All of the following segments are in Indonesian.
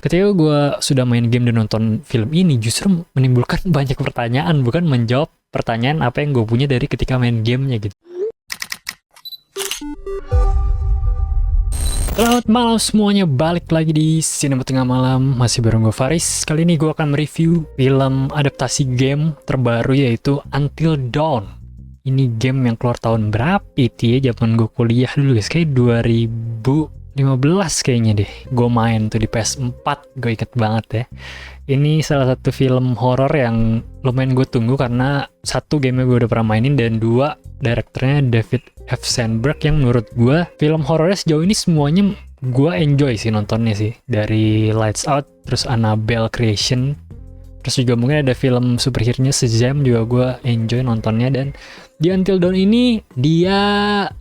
ketika gue sudah main game dan nonton film ini justru menimbulkan banyak pertanyaan, bukan menjawab pertanyaan apa yang gue punya dari ketika main gamenya gitu. Selamat malam semuanya, balik lagi di Sinema Tengah Malam. Masih bareng gue Faris. Kali ini gue akan mereview film adaptasi game terbaru yaitu Until Dawn. Ini game yang keluar tahun berapa itu ya, zaman gue kuliah dulu guys, kayak 2015 kayaknya deh. Gue main tuh di PS4, gue inget banget ya. Ini salah satu film horor yang lumayan gue tunggu karena satu, gamenya gue udah pernah mainin, dan dua, direkturnya David F. Sandberg yang menurut gue film horornya sejauh ini semuanya gue enjoy sih nontonnya sih. Dari Lights Out, terus Annabelle Creation, terus juga mungkin ada film superhero-nya Shazam juga gue enjoy nontonnya. Dan di Until Dawn ini dia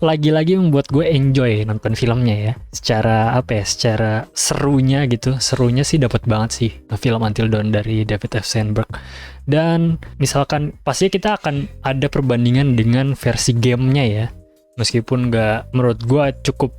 lagi-lagi membuat gue enjoy nonton filmnya ya. Secara apa ya, secara serunya gitu. Serunya sih dapat banget sih film Until Dawn dari David F. Sandberg. Dan misalkan pastinya kita akan ada perbandingan dengan versi gamenya ya. Meskipun nggak, menurut gue cukup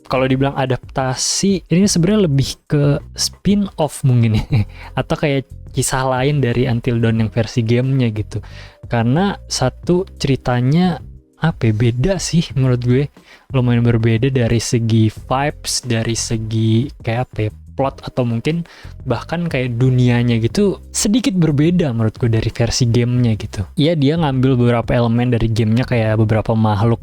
kalau dibilang adaptasi, ini sebenarnya lebih ke spin-off mungkin ya. Atau kayak kisah lain dari Until Dawn yang versi gamenya gitu. Karena satu, ceritanya apa ya, beda sih menurut gue. Lumayan berbeda dari segi vibes, dari segi kayak apa ya, plot, atau mungkin bahkan kayak dunianya gitu sedikit berbeda menurut gue dari versi gamenya gitu. Iya, dia ngambil beberapa elemen dari gamenya, kayak beberapa makhluk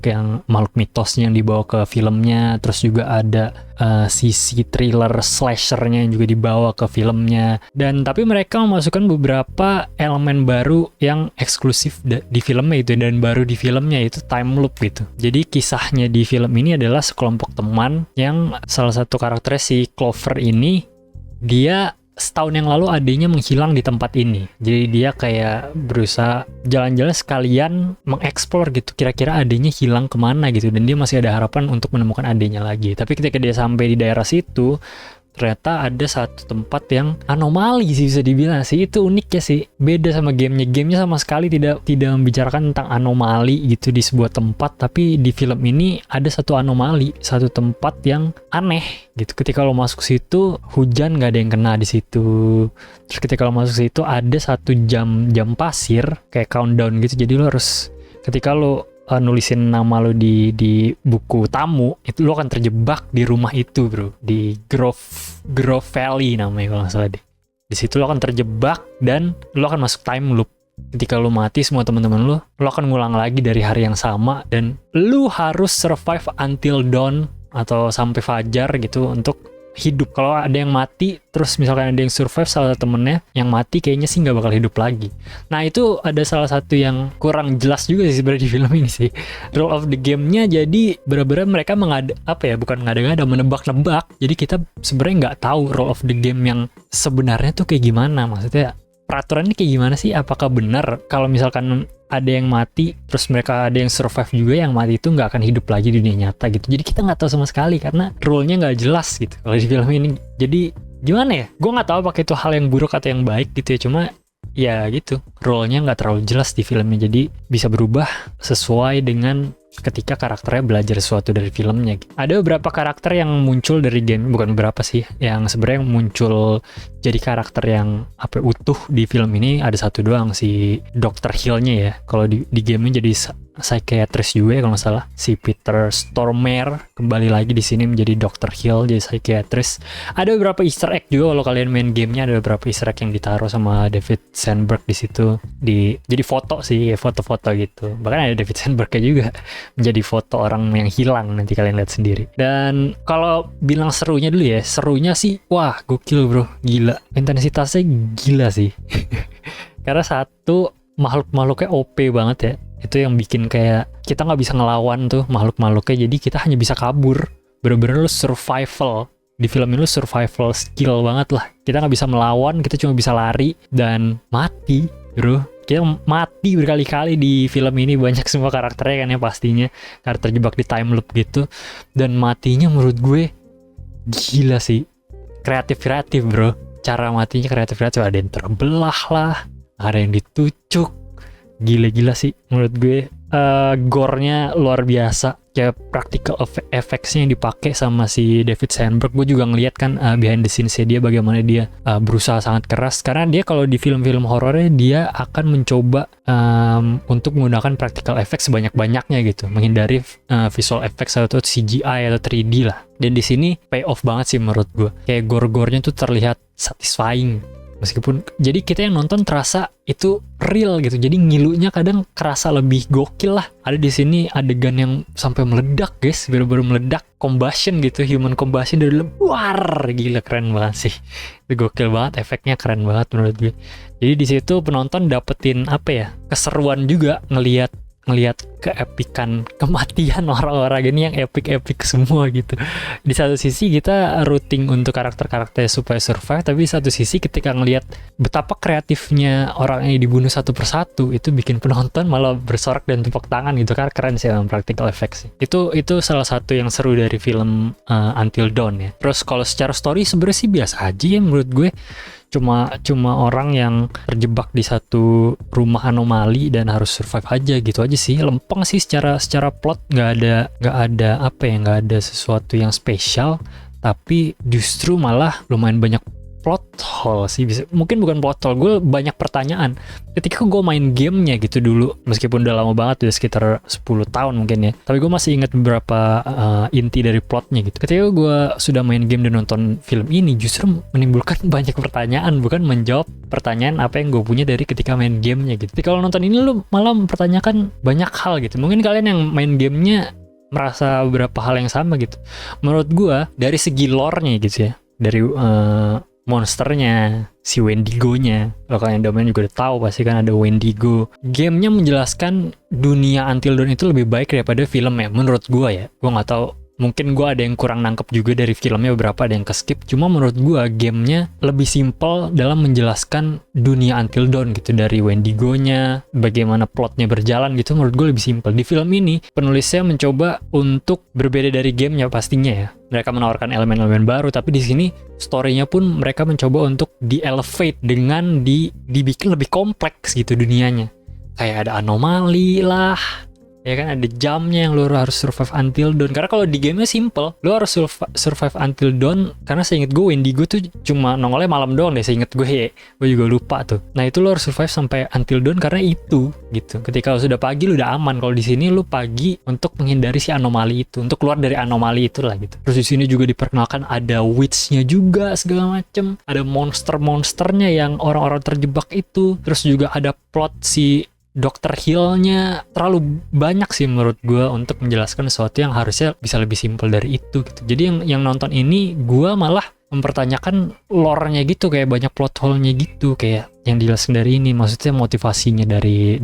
mitosnya yang dibawa ke filmnya, terus juga ada sisi thriller slashernya yang juga dibawa ke filmnya. Dan tapi mereka memasukkan beberapa elemen baru yang eksklusif di filmnya itu, dan baru di filmnya itu time loop gitu. Jadi kisahnya di film ini adalah sekelompok teman yang salah satu karakternya si Clover ini, dia setahun yang lalu adiknya menghilang di tempat ini. Jadi dia kayak berusaha jalan-jalan sekalian mengeksplor gitu, kira-kira adiknya hilang kemana gitu. Dan dia masih ada harapan untuk menemukan adiknya lagi. Tapi ketika dia sampai di daerah situ, ternyata ada satu tempat yang anomali sih, bisa dibilang sih. Itu uniknya sih, beda sama gamenya. Gamenya sama sekali tidak membicarakan tentang anomali gitu di sebuah tempat. Tapi di film ini ada satu anomali, satu tempat yang aneh gitu. Ketika lo masuk situ, hujan nggak ada yang kena di situ. Terus ketika lo masuk situ, ada satu jam pasir kayak countdown gitu. Jadi lo harus, ketika lo nulisin nama lo di buku tamu, itu lo akan terjebak di rumah itu bro, di Grove Valley namanya kalau nggak salah deh. Di situ lo akan terjebak dan lo akan masuk time loop. Ketika lo mati, semua teman-teman lo akan ngulang lagi dari hari yang sama, dan lo harus survive until dawn atau sampai fajar gitu untuk hidup. Kalau ada yang mati, terus misalkan ada yang survive, salah satu temennya yang mati kayaknya sih nggak bakal hidup lagi. Nah itu ada salah satu yang kurang jelas juga sih sebenarnya di film ini sih, rule of the game-nya. Jadi benar-benar mereka menebak-nebak. Jadi kita sebenarnya nggak tahu rule of the game yang sebenarnya tuh kayak gimana. Maksudnya peraturannya kayak gimana sih? Apakah benar kalau misalkan ada yang mati, terus mereka ada yang survive juga, yang mati itu nggak akan hidup lagi di dunia nyata gitu. Jadi kita nggak tahu sama sekali karena rule-nya nggak jelas gitu kalau di film ini. Jadi gimana ya? Gue nggak tahu apakah itu hal yang buruk atau yang baik gitu ya. Cuma ya gitu, rule-nya nggak terlalu jelas di filmnya. Jadi bisa berubah sesuai dengan ketika karakternya belajar sesuatu dari filmnya. Ada beberapa karakter yang muncul dari game, bukan beberapa sih, yang sebenarnya muncul jadi karakter yang utuh di film ini. Ada satu doang, si Dr. Hill-nya ya. Kalau di game-nya jadi psychiatrist juga ya kalau nggak salah. Si Peter Stormare kembali lagi di sini menjadi Dr. Hill, jadi psychiatrist. Ada beberapa Easter egg juga kalau kalian main gamenya, ada beberapa Easter egg yang ditaruh sama David Sandberg di situ. Jadi foto sih, foto-foto gitu. Bahkan ada David Sandbergnya juga menjadi foto orang yang hilang, nanti kalian lihat sendiri. Dan kalau bilang serunya dulu ya, serunya sih wah gokil bro, gila, intensitasnya gila sih. Karena satu, makhluknya OP banget ya. Itu yang bikin kayak kita nggak bisa ngelawan tuh makhluk-makhluknya, jadi kita hanya bisa kabur. Bener-bener lu survival di film ini, lu survival skill banget lah. Kita nggak bisa melawan, kita cuma bisa lari dan mati bro. Kita mati berkali-kali di film ini, banyak semua karakternya kan ya pastinya, karena terjebak di time loop gitu. Dan matinya menurut gue gila sih, kreatif bro. Cara matinya kreatif, ada yang terbelah lah, ada yang ditucuk, gila sih menurut gue. Gore-nya luar biasa. ya practical effects-nya yang dipakai sama si David Sandberg. Gue juga ngeliat kan behind the scenes-nya dia, bagaimana dia berusaha sangat keras, karena dia kalau di film-film horornya dia akan mencoba untuk menggunakan practical effects sebanyak-banyaknya gitu, menghindari visual effects atau CGI atau 3D lah. Dan di sini pay off banget sih menurut gue, kayak gore-gore-nya tuh terlihat satisfying. Meskipun jadi kita yang nonton terasa itu real gitu, jadi ngilunya kadang kerasa lebih gokil lah. Ada di sini adegan yang sampai meledak guys, baru-baru meledak, combustion gitu, human combustion dari luar, gila keren banget sih. Itu gokil banget, efeknya keren banget menurut gue. Jadi di situ penonton dapetin apa ya, keseruan juga ngelihat keepikan kematian orang-orang ini yang epic semua gitu. Di satu sisi kita rooting untuk karakter-karakternya supaya survive, tapi di satu sisi ketika ngelihat betapa kreatifnya orang ini dibunuh satu persatu, itu bikin penonton malah bersorak dan tepuk tangan gitu, karena keren sih memang practical effects sih. Itu salah satu yang seru dari film Until Dawn ya. Terus kalau secara story sebenarnya sih biasa aja ya menurut gue. Cuma orang yang terjebak di satu rumah anomali dan harus survive aja gitu aja sih. Lempeng sih secara plot, nggak ada sesuatu yang spesial, tapi justru malah lumayan banyak plot hole sih. Mungkin bukan plot hole, gue banyak pertanyaan ketika gue main gamenya gitu dulu, meskipun udah lama banget, udah sekitar 10 tahun mungkin ya, tapi gue masih ingat beberapa inti dari plotnya gitu. Ketika gue sudah main game dan nonton film ini, justru menimbulkan banyak pertanyaan, bukan menjawab pertanyaan apa yang gue punya dari ketika main gamenya gitu. Tapi kalau nonton ini lu malah mempertanyakan banyak hal gitu. Mungkin kalian yang main gamenya merasa beberapa hal yang sama gitu. Menurut gue dari segi lore-nya gitu ya, dari monsternya, si Wendigo-nya. Kalau kalian udah main juga udah tahu pasti kan ada Wendigo. Gamenya menjelaskan dunia Until Dawn itu lebih baik daripada filmnya, menurut gua ya. Gua nggak tahu, mungkin gua ada yang kurang nangkep juga dari filmnya, beberapa ada yang ke-skip. Cuma menurut gua gamenya lebih simpel dalam menjelaskan dunia Until Dawn gitu, dari Wendigo-nya, bagaimana plotnya berjalan gitu. Menurut gua lebih simpel. Di film ini penulisnya mencoba untuk berbeda dari gamenya pastinya ya. Mereka menawarkan elemen-elemen baru, tapi di sini story-nya pun mereka mencoba untuk di-elevate dengan dibikin lebih kompleks gitu dunianya. Kayak ada anomali lah, ya kan, ada jamnya yang lo harus survive Until Dawn. Karena kalau di gamenya simple, lo harus survive Until Dawn. Karena seinget gue Wendigo tuh cuma nongolnya malam doang deh, seinget gue ya. Gue juga lupa tuh. Nah itu lo harus survive sampai Until Dawn karena itu gitu. Ketika lo sudah pagi lo udah aman. Kalau di sini lo pagi untuk menghindari si anomali itu, untuk keluar dari anomali itu lah gitu. Terus di sini juga diperkenalkan ada witch-nya juga segala macem. Ada monster-monsternya yang orang-orang terjebak itu. Terus juga ada plot si Dr. Hill-nya. Terlalu banyak sih menurut gue untuk menjelaskan sesuatu yang harusnya bisa lebih simpel dari itu gitu. Jadi yang nonton ini gue malah mempertanyakan lore-nya gitu, kayak banyak plot hole-nya gitu, kayak yang dijelaskan dari ini. Maksudnya motivasinya dari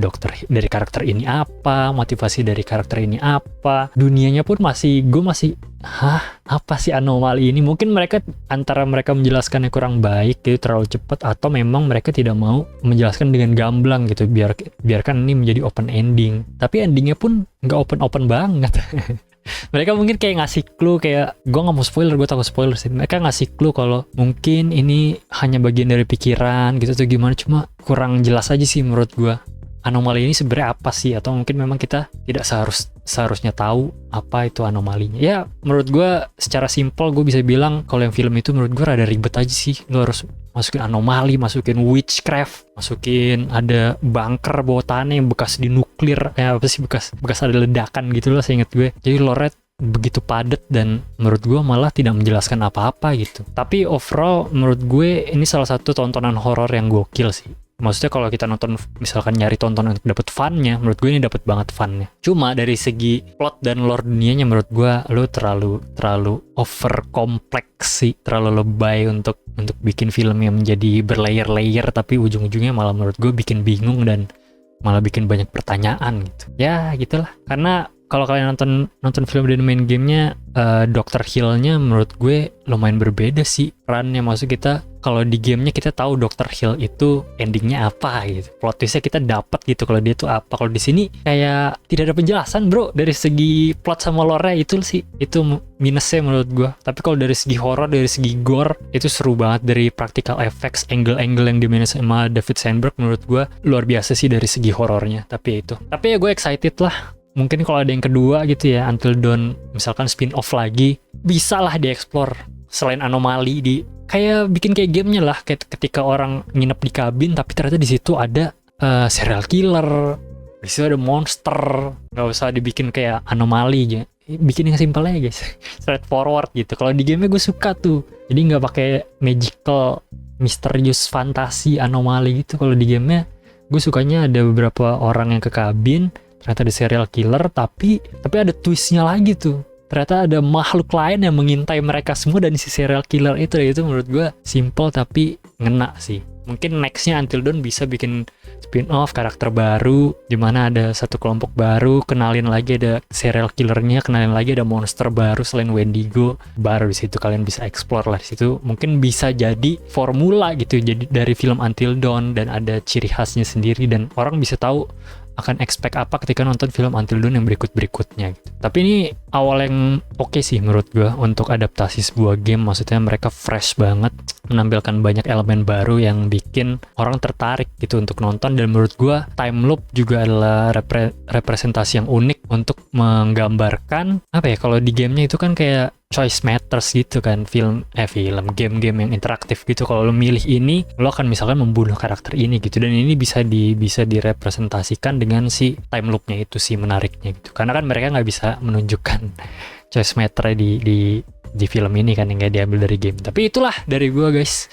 karakter ini apa, motivasi dari karakter ini apa, dunianya pun gue masih apa sih anomali ini. Mungkin antara mereka menjelaskannya kurang baik gitu, terlalu cepat, atau memang mereka tidak mau menjelaskan dengan gamblang gitu, biarkan ini menjadi open ending. Tapi endingnya pun nggak open banget. Mereka mungkin kayak ngasih clue, kayak gue nggak mau spoiler, gue takut spoiler sih. Mereka ngasih clue kalau mungkin ini hanya bagian dari pikiran gitu atau gimana, cuma kurang jelas aja sih menurut gue. Anomali ini sebenarnya apa sih, atau mungkin memang kita tidak seharusnya tahu apa itu anomalinya. Ya menurut gue secara simpel gue bisa bilang kalau yang film itu menurut gue rada ribet aja sih. Lo harus masukin anomali, masukin witchcraft, masukin ada bunker bawah tanah yang bekas di nuklir, apa sih, bekas ada ledakan gitu loh seinget gue. Jadi lore begitu padat dan menurut gue malah tidak menjelaskan apa-apa gitu. Tapi overall menurut gue ini salah satu tontonan horor yang gokil sih. Maksudnya kalau kita nonton, misalkan nyari tontonan untuk dapet fun-nya, menurut gue ini dapet banget fun-nya. Cuma dari segi plot dan lore dunianya menurut gue lo terlalu over kompleks sih, terlalu lebay untuk bikin film yang menjadi berlayer-layer, tapi ujung-ujungnya malah menurut gue bikin bingung dan malah bikin banyak pertanyaan gitu. Ya gitulah. Karena kalau kalian nonton film dan main gamenya, Dr. Hill-nya menurut gue lumayan berbeda sih perannya. Maksud kita kalau di gamenya kita tahu Dr. Hill itu endingnya apa gitu, plot twistnya kita dapat gitu kalau dia tuh apa. Kalau di sini kayak tidak ada penjelasan bro, dari segi plot sama lore itu sih, itu minusnya menurut gue. Tapi kalau dari segi horror, dari segi gore, itu seru banget. Dari practical effects, angle-angle yang dimainin sama David Sandberg menurut gue luar biasa sih dari segi horornya. Tapi ya gue excited lah mungkin kalau ada yang kedua gitu ya, Until Dawn misalkan spin off lagi, bisa lah dieksplor selain anomali, di kayak bikin kayak gamenya lah, kayak ketika orang nginep di kabin tapi ternyata di situ ada serial killer, di situ ada monster. Nggak usah dibikin kayak anomali aja, bikin yang simpel aja guys. Straightforward gitu. Kalau di game gue suka tuh, jadi nggak pakai magical misterius fantasi anomali gitu. Kalau di gamenya gue sukanya ada beberapa orang yang ke kabin, ternyata ada serial killer, tapi ada twistnya lagi tuh, ternyata ada makhluk lain yang mengintai mereka semua dan si serial killer itu menurut gue simple tapi ngena sih. Mungkin nextnya Until Dawn bisa bikin spin-off karakter baru, dimana ada satu kelompok baru, kenalin lagi ada serial killernya, kenalin lagi ada monster baru selain Wendigo, baru di situ kalian bisa explore lah. Di situ mungkin bisa jadi formula gitu, jadi dari film Until Dawn, dan ada ciri khasnya sendiri dan orang bisa tahu akan expect apa ketika nonton film Until Dawn yang berikut-berikutnya gitu. Tapi ini awal yang oke sih menurut gue untuk adaptasi sebuah game, maksudnya mereka fresh banget, menampilkan banyak elemen baru yang bikin orang tertarik gitu untuk nonton. Dan menurut gue time loop juga adalah representasi yang unik untuk menggambarkan apa ya, kalau di gamenya itu kan kayak choice matters gitu kan, game-game yang interaktif gitu. Kalau lo milih ini, lo akan misalkan membunuh karakter ini gitu, dan ini bisa direpresentasikan dengan si time loopnya itu sih menariknya gitu, karena kan mereka nggak bisa menunjukkan choice matter di film ini kan, yang nggak diambil dari game. Tapi itulah dari gua guys,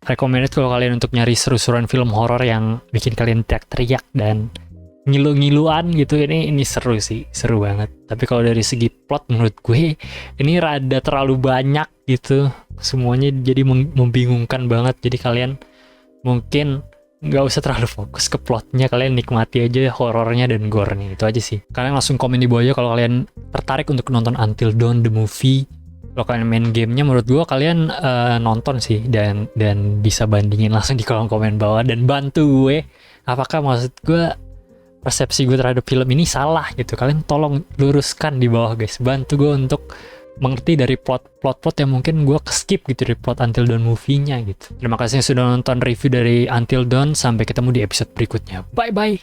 recommended kalau kalian untuk nyari seru-seruan film horor yang bikin kalian teriak-teriak dan ngilu-ngiluan gitu, ini seru sih, seru banget. Tapi kalau dari segi plot menurut gue ini rada terlalu banyak gitu, semuanya jadi membingungkan banget. Jadi kalian mungkin nggak usah terlalu fokus ke plotnya, kalian nikmati aja horornya dan gore-nya, itu aja sih. Kalian langsung komen di bawah aja kalau kalian tertarik untuk nonton Until Dawn the movie. Kalau kalian main gamenya, menurut gue kalian nonton sih, dan bisa bandingin langsung di kolom komen bawah dan bantu gue apakah maksud gue persepsi gue terhadap film ini salah gitu. Kalian tolong luruskan di bawah guys, bantu gue untuk mengerti dari plot yang mungkin gue skip gitu dari plot Until Dawn movie-nya gitu. Terima kasih sudah nonton review dari Until Dawn, sampai ketemu di episode berikutnya, bye bye.